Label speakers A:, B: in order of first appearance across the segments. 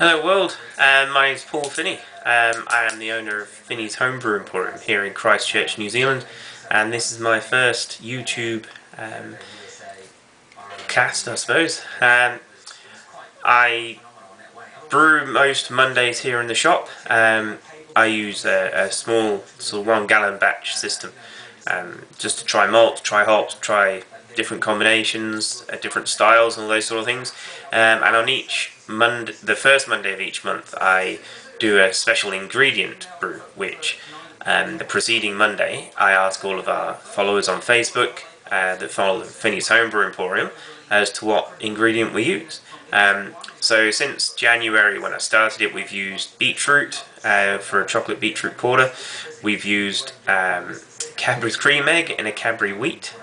A: Hello world, my name is Paul Finney. I am the owner of Finney's Homebrew Emporium here in Christchurch, New Zealand, and this is my first YouTube cast, I suppose. I brew most Mondays here in the shop. I use a small sort of 1 gallon batch system just to try malt, try hops, try different combinations, different styles and all those sort of things. And on each Monday, the first Monday of each month, I do a special ingredient brew, which the preceding Monday I ask all of our followers on Facebook that follow Finney's Homebrew Emporium as to what ingredient we use. So since January when I started it, we've used beetroot for a chocolate beetroot porter. We've used Cadbury's cream egg and a Cadbury wheat.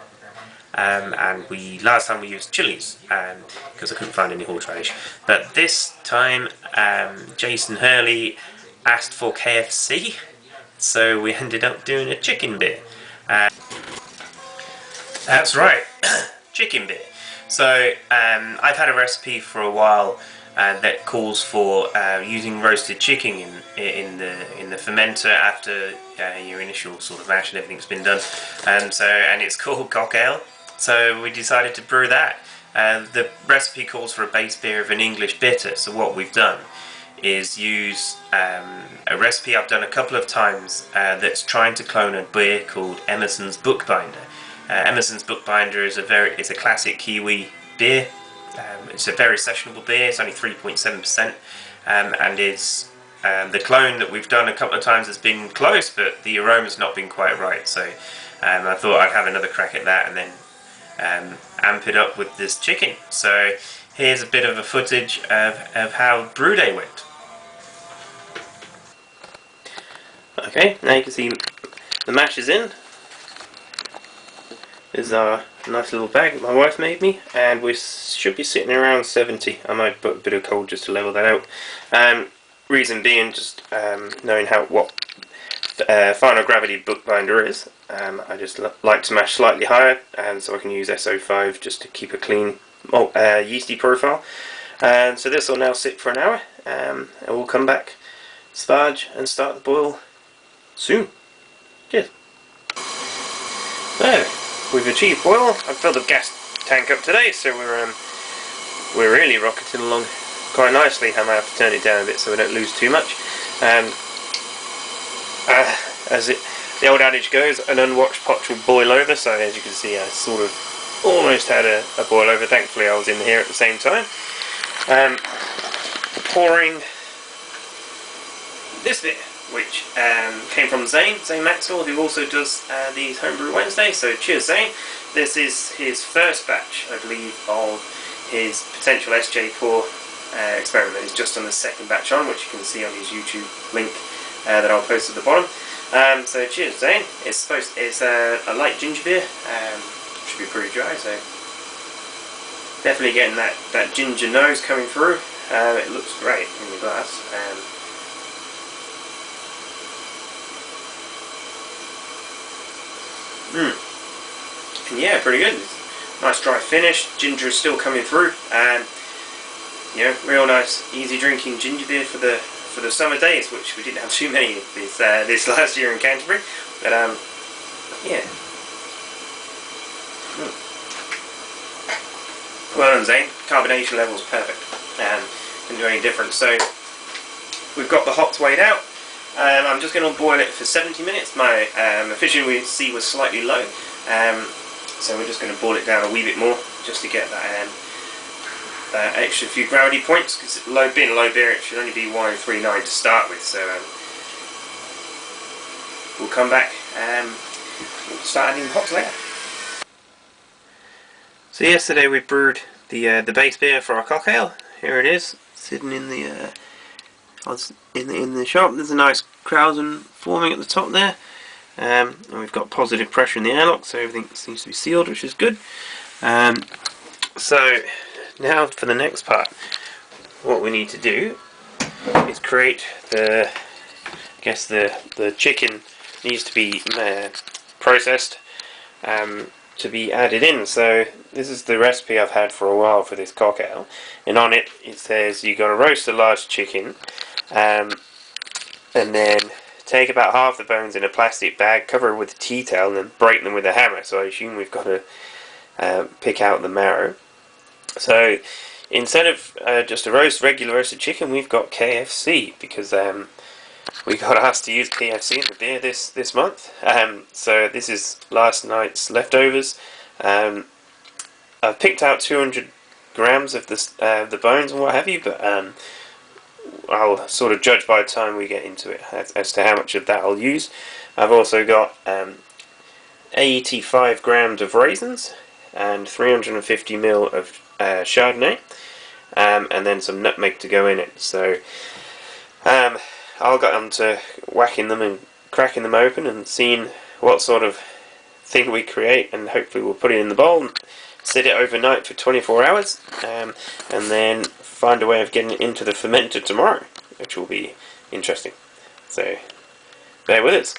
A: And last time we used chilies because I couldn't find any horseradish. But this time Jason Hurley asked for KFC, so we ended up doing a chicken beer. That's right, chicken beer. So I've had a recipe for a while that calls for using roasted chicken in the fermenter after your initial sort of mash and everything's been done. And it's called cock ale. So we decided to brew that. The recipe calls for a base beer of an English bitter. So what we've done is use a recipe I've done a couple of times that's trying to clone a beer called Emerson's Bookbinder. Emerson's Bookbinder is a classic Kiwi beer. It's a very sessionable beer. It's only 3.7%, and is the clone that we've done a couple of times has been close, but the aroma's not been quite right. So I thought I'd have another crack at that and then amp it up with this chicken. So here's a bit of a footage of how brew day went. Okay, now you can see the mash is in. This is our nice little bag my wife made me, and we should be sitting around 70. I might put a bit of cold just to level that out. Reason being, just knowing what final gravity bookbinder is. I just like to mash slightly higher, so I can use SO5 just to keep a clean yeasty profile. So this will now sit for an hour, and we'll come back, sparge, and start the boil soon. Cheers. So we've achieved boil. I've filled the gas tank up today, so we're really rocketing along quite nicely. I might have to turn it down a bit so we don't lose too much. As the old adage goes, an unwatched pot will boil over, so as you can see I sort of almost had a boil over. Thankfully I was in here at the same time. Pouring this bit, which came from Zane Maxwell, who also does these Homebrew Wednesday, so cheers Zane. This is his first batch, I believe, of his potential SJ pour experiment. He's just on the second batch on, which you can see on his YouTube link that I'll post at the bottom. So cheers Zane. It's a light ginger beer, should be pretty dry, so definitely getting that ginger nose coming through. It looks great in the glass. And yeah, pretty good. Nice dry finish. Ginger is still coming through, and real nice, easy drinking ginger beer for the summer days, which we didn't have too many of this last year in Canterbury. But yeah. Well done, Zane. Carbonation level's perfect. Didn't do any difference. So we've got the hops weighed out. I'm just going to boil it for 70 minutes. My efficiency was slightly low, so we're just going to boil it down a wee bit more just to get that extra few gravity points, because being a low beer it should only be 139 to start with. So we'll come back and we'll start adding the hops later. So yesterday we brewed the base beer for our cock ale. Here it is, sitting in the in the shop. There's a nice krausen forming at the top there, and we've got positive pressure in the airlock, so everything seems to be sealed, which is good. So now for the next part, what we need to do is create the chicken needs to be processed to be added in. So this is the recipe I've had for a while for this cocktail, and on it says you got to roast a large chicken, and then take about half the bones in a plastic bag, cover it with a tea towel, and then break them with a hammer. So I assume we've got to pick out the marrow. So instead of just a regular roasted chicken, we've got KFC, because we got asked to use KFC in the beer this month. So this is last night's leftovers. I've picked out 200 grams of the bones and what have you, but I'll sort of judge by the time we get into it as to how much of that I'll use. I've also got 85 grams of raisins and 350 ml of Chardonnay, and then some nutmeg to go in it. So I'll get on to whacking them and cracking them open and seeing what sort of thing we create, and hopefully we'll put it in the bowl and sit it overnight for 24 hours, and then find a way of getting it into the fermenter tomorrow, which will be interesting. So bear with us.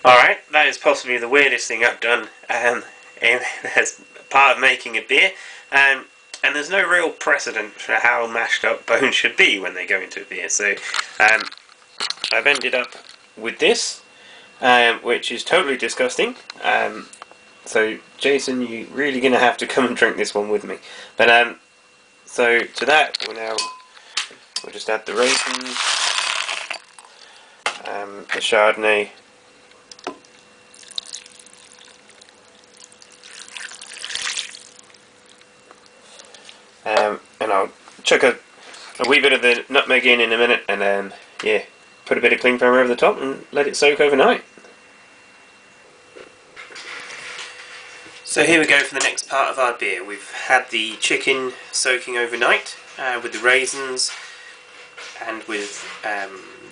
A: Alright, that is possibly the weirdest thing I've done as part of making a beer, and there's no real precedent for how mashed up bones should be when they go into a beer. So I've ended up with this, which is totally disgusting. So Jason, you're really going to have to come and drink this one with me. But so to that, we'll just add the raisins, the Chardonnay, and I'll chuck a wee bit of the nutmeg in a minute, and yeah, put a bit of cling foam over the top and let it soak overnight. So here we go for the next part of our beer. We've had the chicken soaking overnight with the raisins and with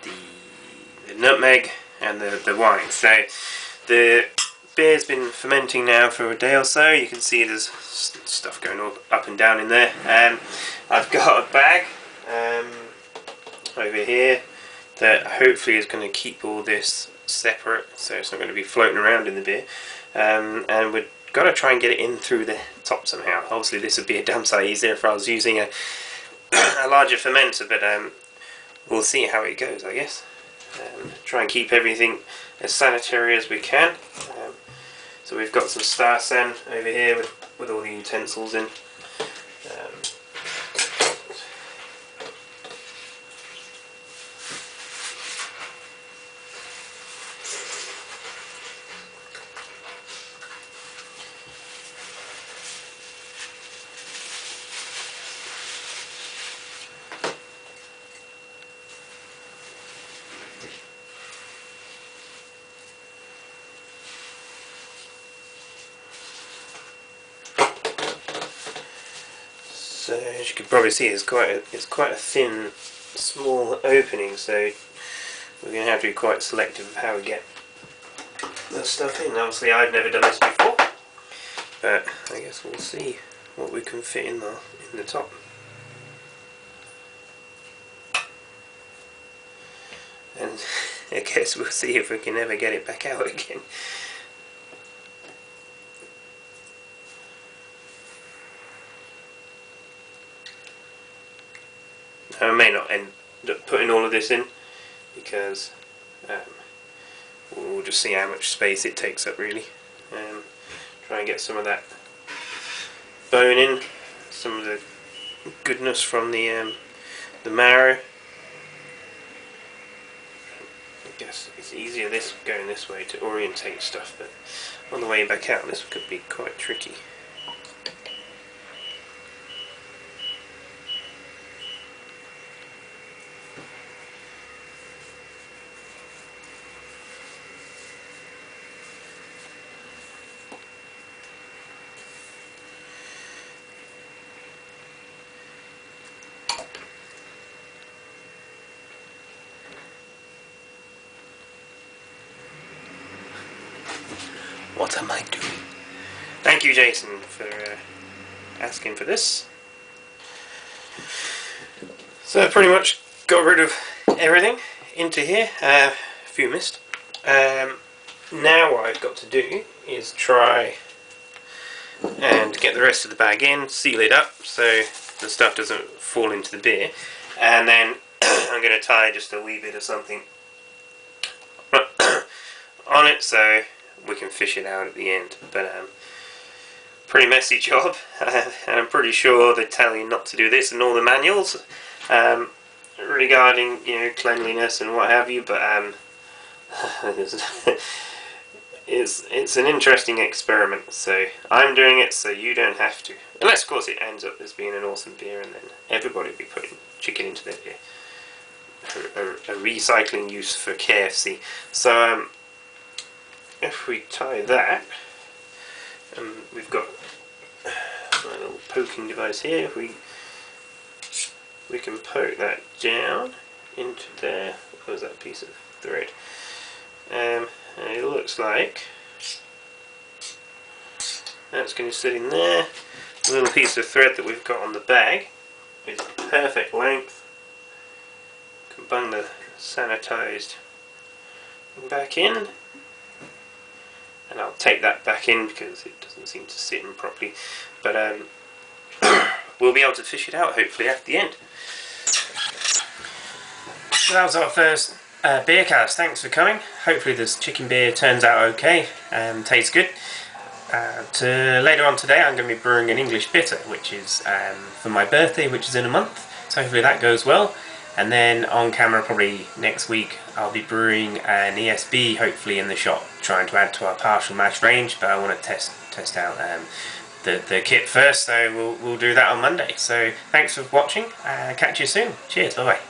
A: the nutmeg and the wine. So the beer's been fermenting now for a day or so. You can see there's stuff going up and down in there. I've got a bag over here that hopefully is going to keep all this separate, so it's not going to be floating around in the beer. And we're got to try and get it in through the top somehow. Obviously this would be a damn sight easier if I was using a larger fermenter, but we'll see how it goes, I guess. Try and keep everything as sanitary as we can. So we've got some Star San over here with all the utensils in. So as you can probably see, it's quite a thin, small opening. So we're going to have to be quite selective of how we get the stuff in. Obviously, I've never done this before, but I guess we'll see what we can fit in the top. And I guess we'll see if we can ever get it back out again. I may not end up putting all of this in, because we'll just see how much space it takes up, really. Try and get some of that bone in, some of the goodness from the marrow. I guess it's easier going this way to orientate stuff, but on the way back out this could be quite tricky. What am I doing? Thank you, Jason, for asking for this. So I pretty much got rid of everything into here. A few missed. now what I've got to do is try and get the rest of the bag in, seal it up so the stuff doesn't fall into the beer, and then I'm going to tie just a wee bit of something on it so we can fish it out at the end. But pretty messy job, and I'm pretty sure they tell you not to do this in all the manuals regarding, you know, cleanliness and what have you, but it's an interesting experiment, so I'm doing it so you don't have to. Unless, of course, it ends up as being an awesome beer and then everybody will be putting chicken into their beer. A recycling use for KFC. So, if we tie that, we've got my little poking device here. If we can poke that down into there. What was that piece of thread? And it looks like that's going to sit in there. The little piece of thread that we've got on the bag is perfect length. Can bung the sanitised back in, and I'll take that back in because it doesn't seem to sit in properly, but we'll be able to fish it out hopefully at the end. So that was our first beer cast. Thanks for coming. Hopefully this chicken beer turns out okay and tastes good. Later on today I'm going to be brewing an English bitter, which is for my birthday, which is in a month, so hopefully that goes well. And then on camera probably next week I'll be brewing an ESB, hopefully in the shop, trying to add to our partial mash range, but I want to test out the kit first, so we'll do that on Monday. So thanks for watching, catch you soon, cheers, bye bye.